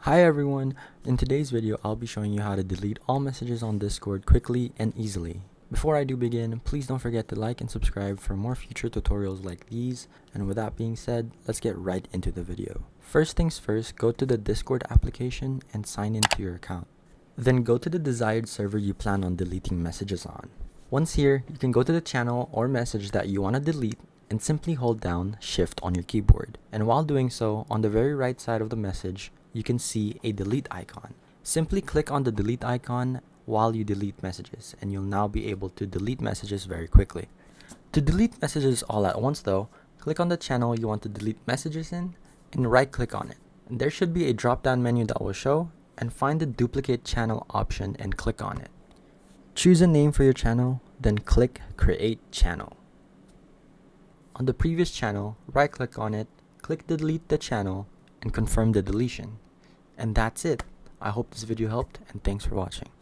Hi everyone, in today's video I'll be showing you how to delete all messages on Discord quickly and easily. Before I do begin, please don't forget to like and subscribe for more future tutorials like these, and with that being said, let's get right into the video. First things first, go to the Discord application and sign into your account. Then go to the desired server you plan on deleting messages on. Once here, you can go to the channel or message that you want to delete and simply hold down Shift on your keyboard. And while doing so, on the very right side of the message, you can see a delete icon. Simply click on the delete icon while you delete messages, and you'll now be able to delete messages very quickly. To delete messages all at once though, click on the channel you want to delete messages in and right click on it. And there should be a drop down menu that will show, and find the duplicate channel option and click on it. Choose a name for your channel, then click create channel. On the previous channel, right click on it, click delete the channel, and confirm the deletion. And that's it. I hope this video helped, and thanks for watching.